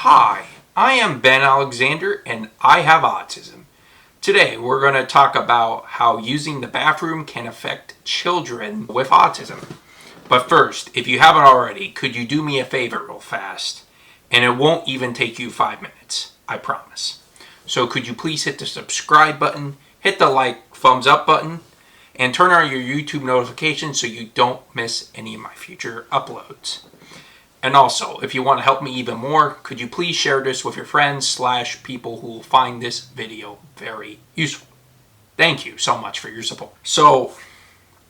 Hi, I am Ben Alexander and I have autism. Today we're going to talk about how using the bathroom can affect children with autism. But first, if you haven't already, could you do me a favor real fast? And it won't even take you 5 minutes, I promise. So could you please hit the subscribe button, hit the thumbs up button, and turn on your YouTube notifications so you don't miss any of my future uploads. And also, if you want to help me even more, could you please share this with your friends / people who will find this video very useful. Thank you so much for your support. So,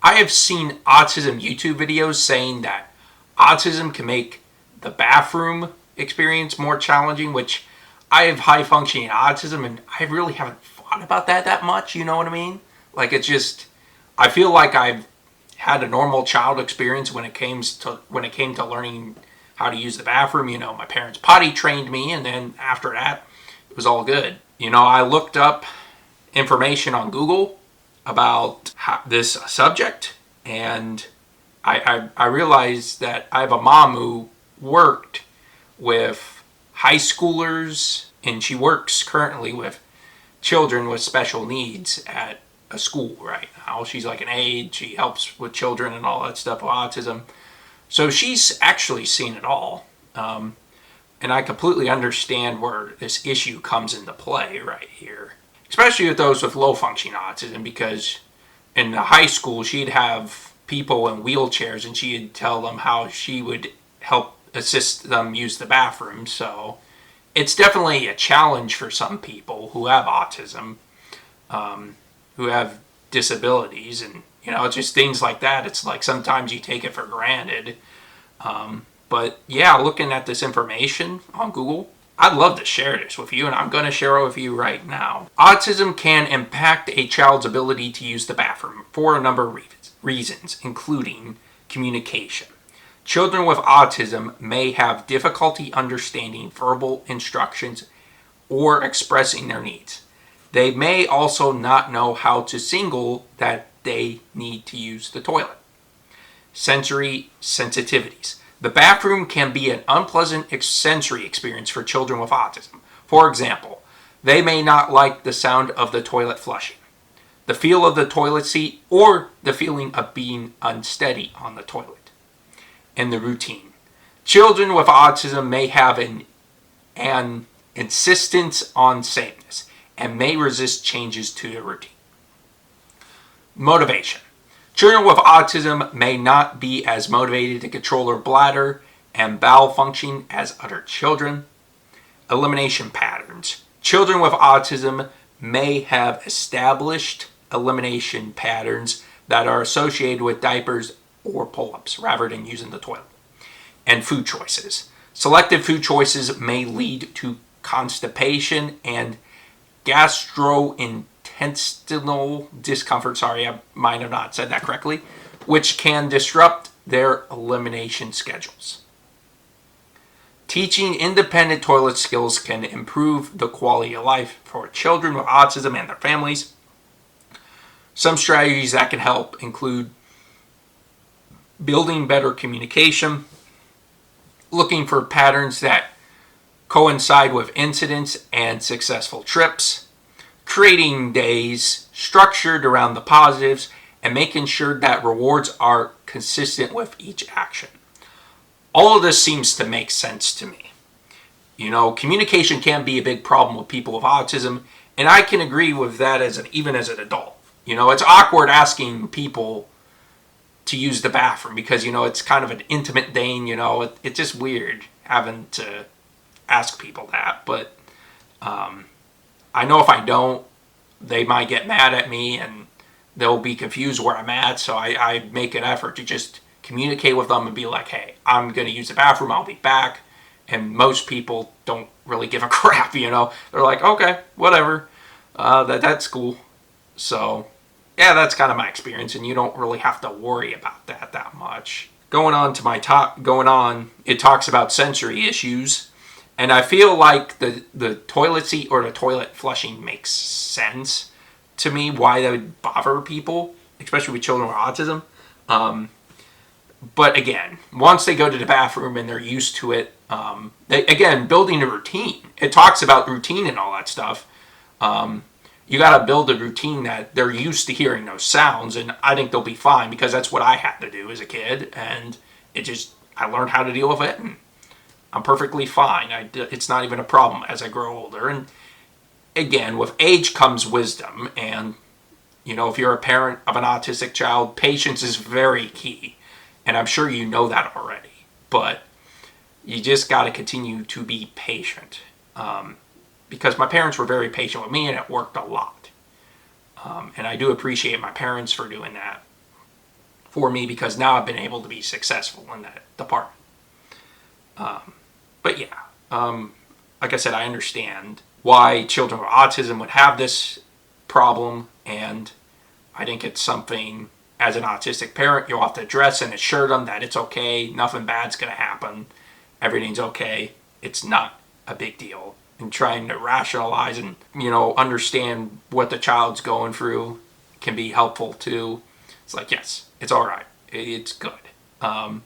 I have seen autism YouTube videos saying that autism can make the bathroom experience more challenging, which I have high functioning autism and I really haven't thought about that much, you know what I mean? Like I feel like I've had a normal child experience when it came to learning how to use the bathroom. You know, my parents potty trained me, and then after that, it was all good. You know, I looked up information on Google about this subject, and I realized that I have a mom who worked with high schoolers, and she works currently with children with special needs at a school right now. She's like an aide. She helps with children and all that stuff with autism. So she's actually seen it all. And I completely understand where this issue comes into play right here. Especially with those with low functioning autism, because in the high school she'd have people in wheelchairs and she'd tell them how she would help assist them use the bathroom. So it's definitely a challenge for some people who have autism, who have disabilities, and you know, it's just things like that. It's like sometimes you take it for granted. But yeah, looking at this information on Google, I'd love to share this with you, and I'm going to share it with you right now. Autism can impact a child's ability to use the bathroom for a number of reasons, including communication. Children with autism may have difficulty understanding verbal instructions or expressing their needs. They may also not know how to signal that they need to use the toilet. Sensory sensitivities. The bathroom can be an unpleasant sensory experience for children with autism. For example, they may not like the sound of the toilet flushing, the feel of the toilet seat, or the feeling of being unsteady on the toilet. And the routine. Children with autism may have an insistence on sameness and may resist changes to their routine. Motivation. Children with autism may not be as motivated to control their bladder and bowel function as other children. Elimination patterns. Children with autism may have established elimination patterns that are associated with diapers or pull-ups rather than using the toilet. And food choices. Selective food choices may lead to constipation and gastrointestinal discomfort, sorry, I might have not said that correctly, which can disrupt their elimination schedules. Teaching independent toilet skills can improve the quality of life for children with autism and their families. Some strategies that can help include building better communication, looking for patterns that coincide with incidents and successful trips, creating days structured around the positives, and making sure that rewards are consistent with each action. All of this seems to make sense to me. You know, communication can be a big problem with people with autism, and I can agree with that even as an adult. You know, it's awkward asking people to use the bathroom because, you know, it's kind of an intimate thing, you know, it's just weird having to ask people that. But I know if I don't, they might get mad at me and they'll be confused where I'm at. So I make an effort to just communicate with them and be like, hey, I'm going to use the bathroom, I'll be back. And most people don't really give a crap, you know. They're like, okay, whatever, that's cool. So yeah, that's kind of my experience, and you don't really have to worry about that much. Going on, it talks about sensory issues. And I feel like the toilet seat or the toilet flushing makes sense to me, why that would bother people, especially with children with autism. But again, once they go to the bathroom and they're used to it, Again, building a routine. It talks about routine and all that stuff. You got to build a routine that they're used to hearing those sounds, and I think they'll be fine because that's what I had to do as a kid, and I learned how to deal with it, and I'm perfectly fine. It's not even a problem as I grow older. And again, with age comes wisdom, and if you're a parent of an autistic child, patience is very key, and I'm sure you know that already. But you just got to continue to be patient. Because my parents were very patient with me, and it worked a lot. And I do appreciate my parents for doing that for me, because now I've been able to be successful in that department. But yeah, like I said, I understand why children with autism would have this problem, and I think it's something, as an autistic parent, you'll have to address and assure them that it's okay, nothing bad's going to happen, everything's okay, it's not a big deal. And trying to rationalize and, understand what the child's going through can be helpful too. It's like, yes, it's all right. It's good. Nothing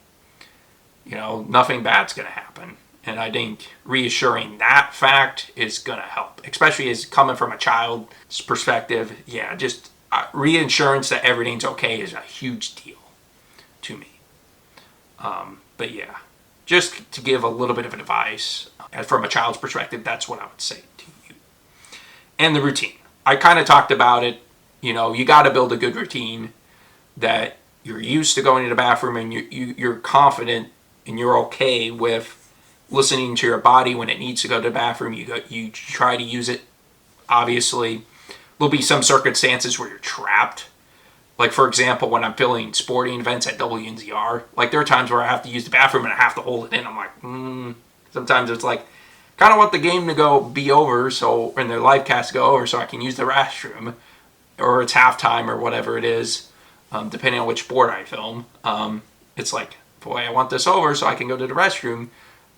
bad's going to happen. And I think reassuring that fact is going to help, especially as coming from a child's perspective. Yeah, just reassurance that everything's okay is a huge deal to me. But yeah, just to give a little bit of advice, from a child's perspective, that's what I would say to you. And the routine. I kind of talked about it. You got to build a good routine that you're used to going to the bathroom, and you're confident and you're okay with listening to your body when it needs to go to the bathroom. You try to use it. Obviously, there'll be some circumstances where you're trapped. Like, for example, when I'm filming sporting events at WNZR, like, there are times where I have to use the bathroom and I have to hold it in. I'm like, Sometimes it's like, kind of want the game to be over, and the live cast to go over, so I can use the restroom, or it's halftime or whatever it is, depending on which sport I film. It's like, boy, I want this over so I can go to the restroom.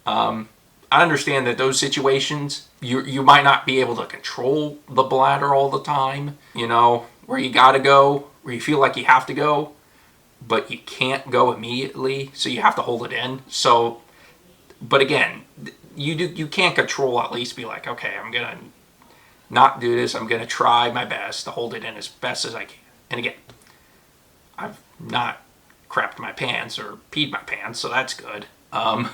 I understand that those situations, you might not be able to control the bladder all the time, where you gotta go, where you feel like you have to go, but you can't go immediately, so you have to hold it in. But again, you can't control, at least be like, okay, I'm going to not do this. I'm going to try my best to hold it in as best as I can. And again, I've not crapped my pants or peed my pants, so that's good. But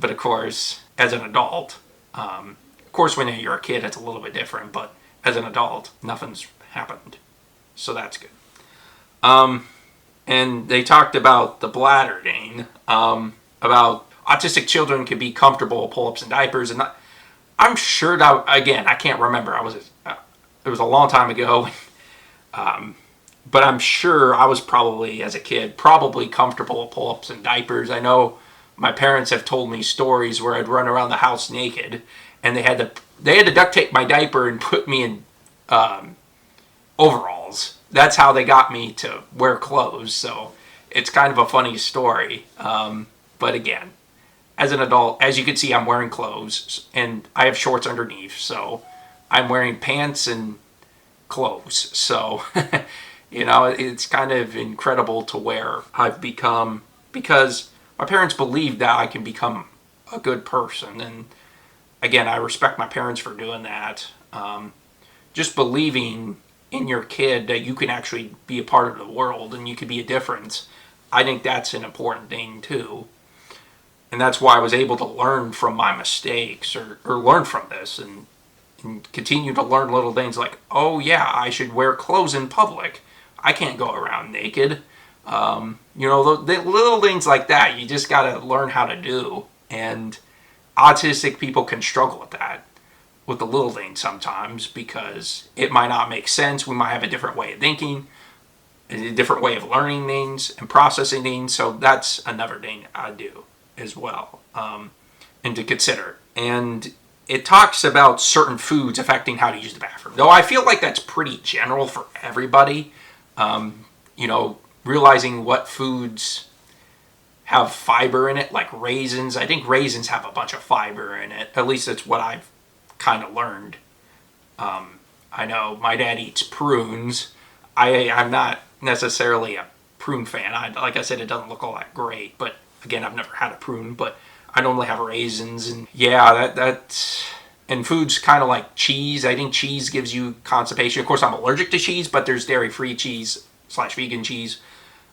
of course, as an adult, when you're a kid, it's a little bit different, but as an adult, nothing's happened. So that's good. And they talked about the bladder thing, about autistic children can be comfortable with pull-ups and diapers, and I'm sure that, again, I can't remember. It was a long time ago, but I'm sure I was probably, as a kid, comfortable with pull-ups and diapers. I know my parents have told me stories where I'd run around the house naked, and they had to duct tape my diaper and put me in overalls. That's how they got me to wear clothes, so it's kind of a funny story. But again, as an adult, as you can see, I'm wearing clothes, and I have shorts underneath, so I'm wearing pants and clothes. So, it's kind of incredible to where I've become, because my parents believed that I can become a good person, and again, I respect my parents for doing that. Just believing in your kid that you can actually be a part of the world and you can be a difference. I think that's an important thing too. And that's why I was able to learn from my mistakes, or learn from this, and continue to learn little things like, oh yeah, I should wear clothes in public. I can't go around naked. The little things like that, you just got to learn how to do. And autistic people can struggle with that, with the little things sometimes, because it might not make sense. We might have a different way of thinking, a different way of learning things and processing things. So that's another thing I do as well, and to consider. And it talks about certain foods affecting how to use the bathroom. Though I feel like that's pretty general for everybody. Realizing what foods have fiber in it, like raisins. I think raisins have a bunch of fiber in it. At least that's what I've kind of learned. I know my dad eats prunes. I'm not necessarily a prune fan. Like I said, it doesn't look all that great, but Again, I've never had a prune, but I normally have raisins. And yeah, and food's kind of like cheese. I think cheese gives you constipation. Of course, I'm allergic to cheese, but there's dairy-free cheese / vegan cheese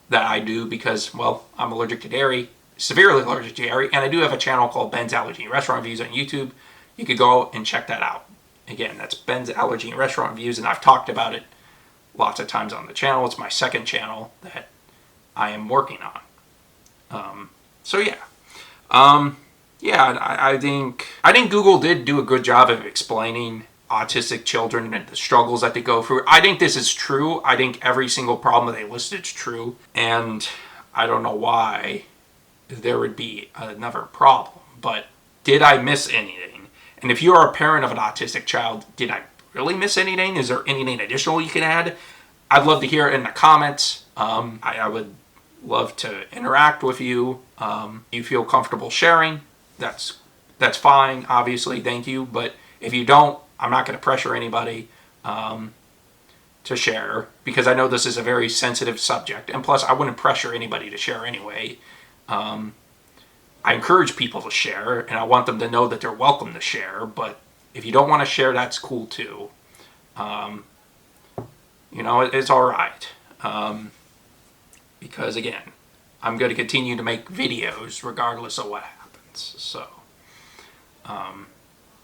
that I do because, well, I'm allergic to dairy, severely allergic to dairy, and I do have a channel called Ben's Allergy and Restaurant Reviews on YouTube. You could go and check that out. Again, that's Ben's Allergy and Restaurant Reviews, and I've talked about it lots of times on the channel. It's my second channel that I am working on. So yeah. I think Google did do a good job of explaining autistic children and the struggles that they go through. I think this is true. I think every single problem that they listed is true. And I don't know why there would be another problem. But did I miss anything? And if you are a parent of an autistic child, did I really miss anything? Is there anything additional you can add? I'd love to hear it in the comments. I would love to interact with you. You feel comfortable sharing, that's fine, obviously, thank you. But if you don't, I'm not going to pressure anybody to share, because I know this is a very sensitive subject, and plus I wouldn't pressure anybody to share anyway. I encourage people to share, and I want them to know that they're welcome to share, but if you don't want to share, that's cool too. It's all right. Because again, I'm going to continue to make videos regardless of what happens. So,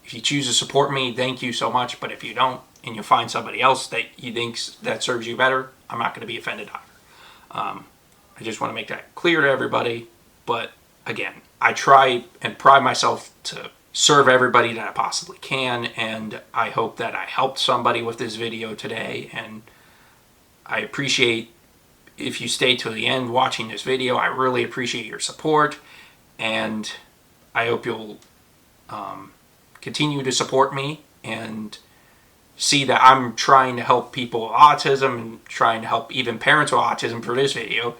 if you choose to support me, thank you so much. But if you don't, and you find somebody else that you think that serves you better, I'm not going to be offended either. I just want to make that clear to everybody. But again, I try and pride myself to serve everybody that I possibly can, and I hope that I helped somebody with this video today. And I appreciate if you stay to the end watching this video. I really appreciate your support, and I hope you'll continue to support me and see that I'm trying to help people with autism and trying to help even parents with autism for this video.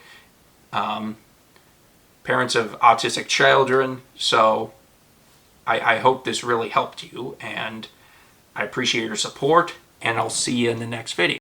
Parents of autistic children. So I hope this really helped you, and I appreciate your support, and I'll see you in the next video.